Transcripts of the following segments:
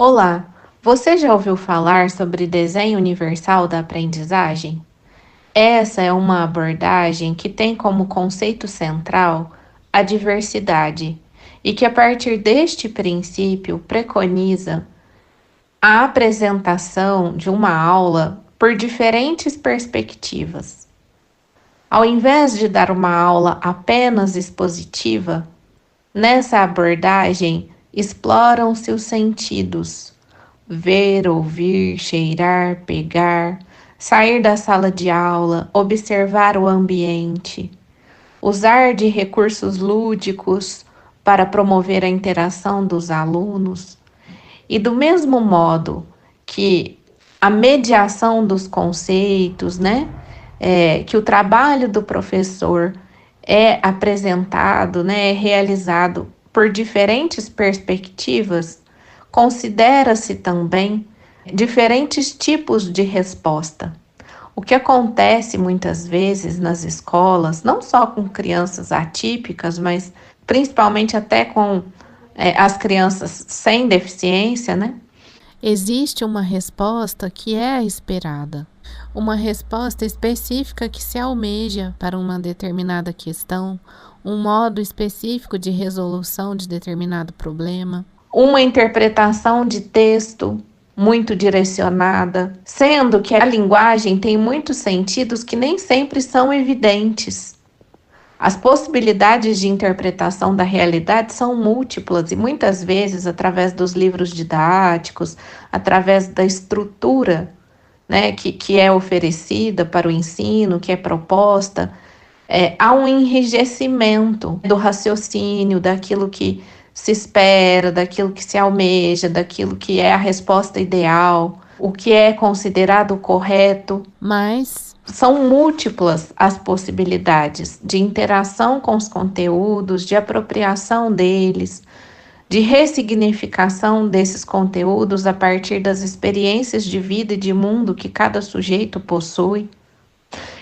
Olá, você já ouviu falar sobre desenho universal da aprendizagem? Essa é uma abordagem que tem como conceito central a diversidade e que, a partir deste princípio, preconiza a apresentação de uma aula por diferentes perspectivas. Ao invés de dar uma aula apenas expositiva, nessa abordagem exploram-se os sentidos: ver, ouvir, cheirar, pegar, sair da sala de aula, observar o ambiente, usar de recursos lúdicos para promover a interação dos alunos. E do mesmo modo que a mediação dos conceitos, né, que o trabalho do professor é apresentado, né, é realizado por diferentes perspectivas, considera-se também diferentes tipos de resposta. O que acontece muitas vezes nas escolas, não só com crianças atípicas, mas principalmente até com as crianças sem deficiência, né? Existe uma resposta que é a esperada, uma resposta específica que se almeja para uma determinada questão, um modo específico de resolução de determinado problema. Uma interpretação de texto muito direcionada, sendo que a linguagem tem muitos sentidos que nem sempre são evidentes. As possibilidades de interpretação da realidade são múltiplas e muitas vezes através dos livros didáticos, através da estrutura, né, que é oferecida para o ensino, que é proposta, há um enrijecimento do raciocínio, daquilo que se espera, daquilo que se almeja, daquilo que é a resposta ideal, o que é considerado correto. Mas São múltiplas as possibilidades de interação com os conteúdos, de apropriação deles, de ressignificação desses conteúdos a partir das experiências de vida e de mundo que cada sujeito possui.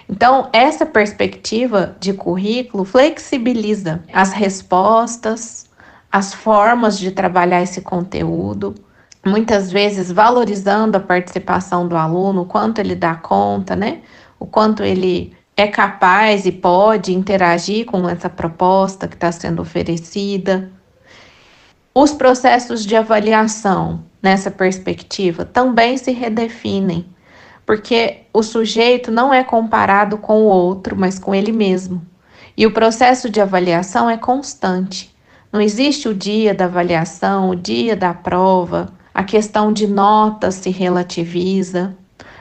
Então, essa perspectiva de currículo flexibiliza as respostas, as formas de trabalhar esse conteúdo, muitas vezes valorizando a participação do aluno, o quanto ele dá conta, né? O quanto ele é capaz e pode interagir com essa proposta que está sendo oferecida. Os processos de avaliação, nessa perspectiva, também se redefinem, porque o sujeito não é comparado com o outro, mas com ele mesmo. E o processo de avaliação é constante. Não existe o dia da avaliação, o dia da prova, a questão de nota se relativiza,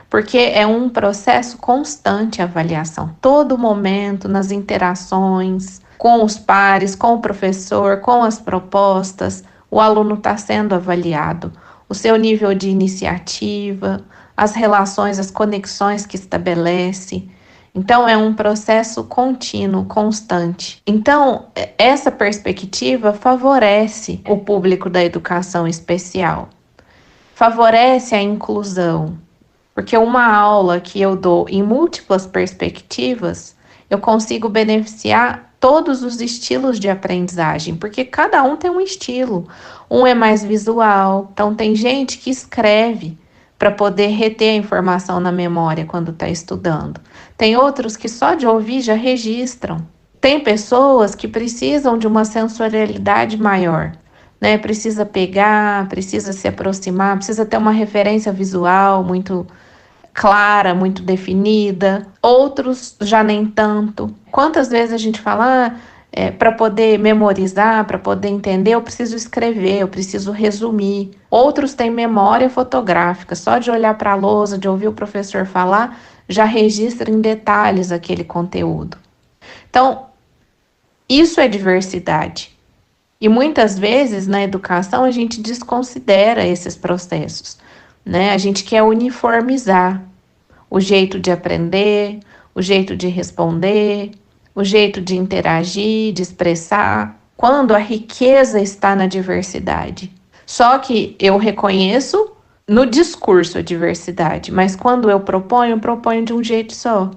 porque é um processo constante a avaliação, todo momento, nas interações com os pares, com o professor, com as propostas, o aluno está sendo avaliado, o seu nível de iniciativa, as relações, as conexões que estabelece. Então, é um processo contínuo, constante. Então, essa perspectiva favorece o público da educação especial, favorece a inclusão, porque uma aula que eu dou em múltiplas perspectivas, eu consigo beneficiar todos os estilos de aprendizagem, porque cada um tem um estilo. Um é mais visual, então tem gente que escreve para poder reter a informação na memória quando está estudando. Tem outros que só de ouvir já registram. Tem pessoas que precisam de uma sensorialidade maior, né? Precisa pegar, precisa se aproximar, precisa ter uma referência visual muito clara, muito definida. Outros já nem tanto. Quantas vezes a gente fala, para poder memorizar, para poder entender, eu preciso escrever, eu preciso resumir. Outros têm memória fotográfica, só de olhar para a lousa, de ouvir o professor falar, já registra em detalhes aquele conteúdo. Então, isso é diversidade. E muitas vezes na educação a gente desconsidera esses processos, né? A gente quer uniformizar o jeito de aprender, o jeito de responder, o jeito de interagir, de expressar, quando a riqueza está na diversidade. Só que eu reconheço no discurso a diversidade, mas quando eu proponho de um jeito só.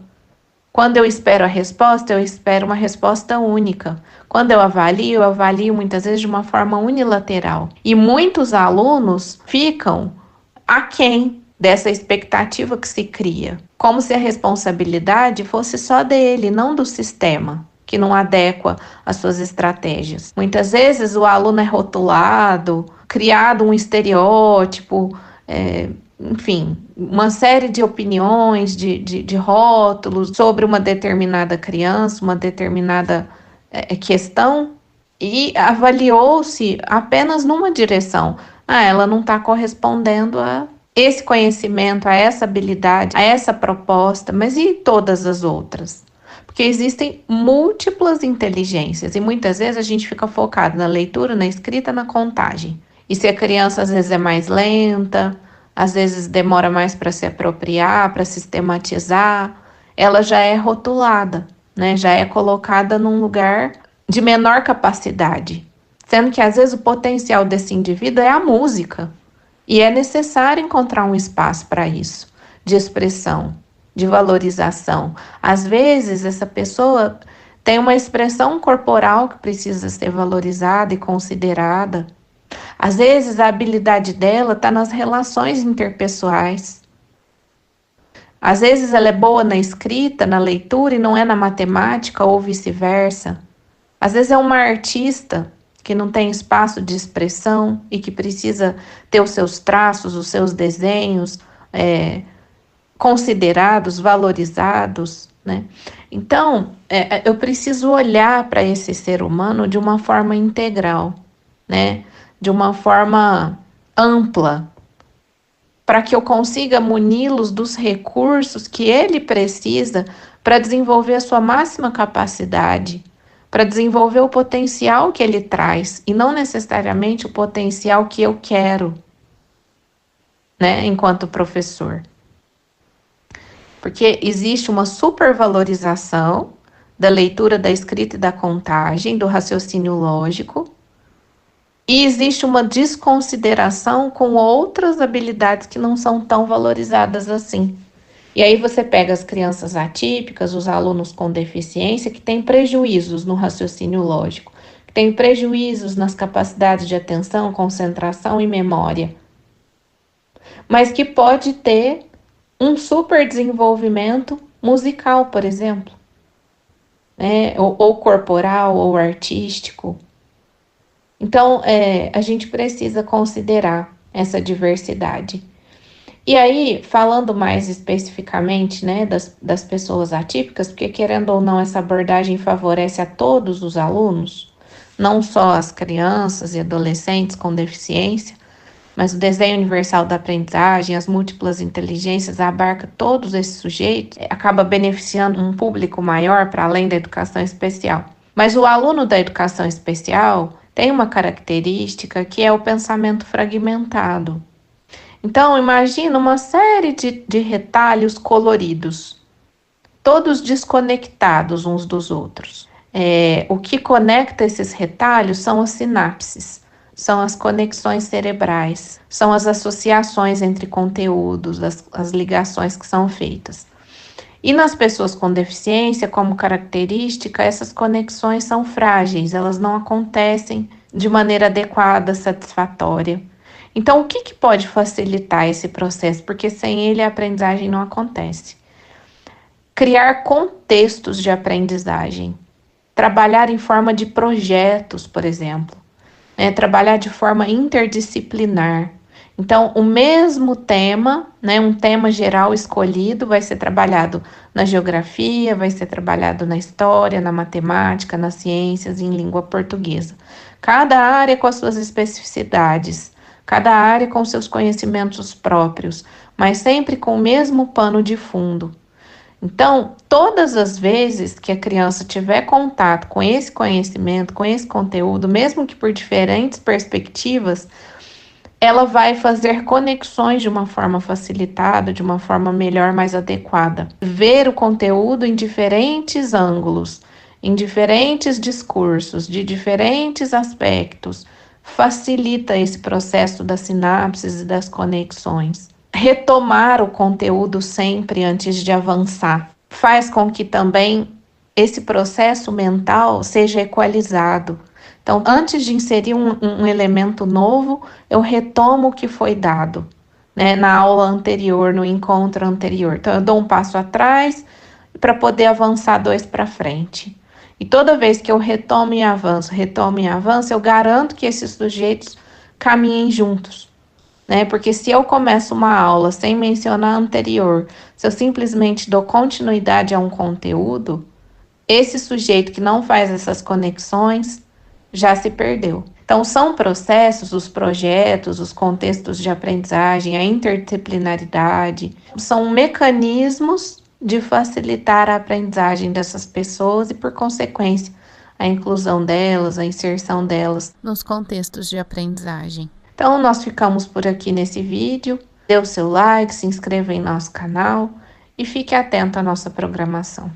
Quando eu espero a resposta, eu espero uma resposta única. Quando eu avalio muitas vezes de uma forma unilateral. E muitos alunos ficam aquém dessa expectativa que se cria, como se a responsabilidade fosse só dele, não do sistema, que não adequa às suas estratégias. Muitas vezes o aluno é rotulado, criado um estereótipo, enfim, uma série de opiniões, de rótulos sobre uma determinada criança, uma determinada questão, e avaliou-se apenas numa direção. Ela não está correspondendo a esse conhecimento, a essa habilidade, a essa proposta, mas e todas as outras? Porque existem múltiplas inteligências e muitas vezes a gente fica focado na leitura, na escrita, na contagem. E se a criança às vezes é mais lenta, às vezes demora mais para se apropriar, para sistematizar, ela já é rotulada, né? Já é colocada num lugar de menor capacidade, sendo que às vezes o potencial desse indivíduo é a música. E é necessário encontrar um espaço para isso, de expressão, de valorização. Às vezes, essa pessoa tem uma expressão corporal que precisa ser valorizada e considerada. Às vezes, a habilidade dela está nas relações interpessoais. Às vezes, ela é boa na escrita, na leitura e não é na matemática ou vice-versa. Às vezes, é uma artista que não tem espaço de expressão e que precisa ter os seus traços, os seus desenhos considerados, valorizados, né? Então, eu preciso olhar para esse ser humano de uma forma integral, né? De uma forma ampla, para que eu consiga muni-los dos recursos que ele precisa para desenvolver a sua máxima capacidade, para desenvolver o potencial que ele traz e não necessariamente o potencial que eu quero, né, enquanto professor. Porque existe uma supervalorização da leitura, da escrita e da contagem, do raciocínio lógico, e existe uma desconsideração com outras habilidades que não são tão valorizadas assim. E aí você pega as crianças atípicas, os alunos com deficiência, que têm prejuízos no raciocínio lógico, que têm prejuízos nas capacidades de atenção, concentração e memória, mas que pode ter um super desenvolvimento musical, por exemplo, né? ou corporal, ou artístico. Então, a gente precisa considerar essa diversidade. E aí, falando mais especificamente, né, das pessoas atípicas, porque querendo ou não, essa abordagem favorece a todos os alunos, não só as crianças e adolescentes com deficiência, mas o desenho universal da aprendizagem, as múltiplas inteligências, abarca todos esses sujeitos, acaba beneficiando um público maior para além da educação especial. Mas o aluno da educação especial tem uma característica que é o pensamento fragmentado. Então, imagina uma série de retalhos coloridos, todos desconectados uns dos outros. O que conecta esses retalhos são as sinapses, são as conexões cerebrais, são as associações entre conteúdos, as ligações que são feitas. E nas pessoas com deficiência, como característica, essas conexões são frágeis, elas não acontecem de maneira adequada, satisfatória. Então, o que pode facilitar esse processo? Porque sem ele a aprendizagem não acontece. Criar contextos de aprendizagem. Trabalhar em forma de projetos, por exemplo. Trabalhar de forma interdisciplinar. Então, o mesmo tema, né, um tema geral escolhido, vai ser trabalhado na geografia, vai ser trabalhado na história, na matemática, nas ciências e em língua portuguesa. Cada área com as suas especificidades, cada área com seus conhecimentos próprios, mas sempre com o mesmo pano de fundo. Então, todas as vezes que a criança tiver contato com esse conhecimento, com esse conteúdo, mesmo que por diferentes perspectivas, ela vai fazer conexões de uma forma facilitada, de uma forma melhor, mais adequada. Ver o conteúdo em diferentes ângulos, em diferentes discursos, de diferentes aspectos, facilita esse processo das sinapses e das conexões. Retomar o conteúdo sempre antes de avançar. faz com que também esse processo mental seja equalizado. Então, antes de inserir um elemento novo, eu retomo o que foi dado, né, na aula anterior, no encontro anterior. Então, eu dou um passo atrás para poder avançar 2 para frente. E toda vez que eu retomo e avanço, eu garanto que esses sujeitos caminhem juntos, né? Porque se eu começo uma aula sem mencionar a anterior, se eu simplesmente dou continuidade a um conteúdo, esse sujeito que não faz essas conexões já se perdeu. Então, são processos, os projetos, os contextos de aprendizagem, a interdisciplinaridade, são mecanismos de facilitar a aprendizagem dessas pessoas e, por consequência, a inclusão delas, a inserção delas nos contextos de aprendizagem. Então, nós ficamos por aqui nesse vídeo. Dê o seu like, se inscreva em nosso canal e fique atento à nossa programação.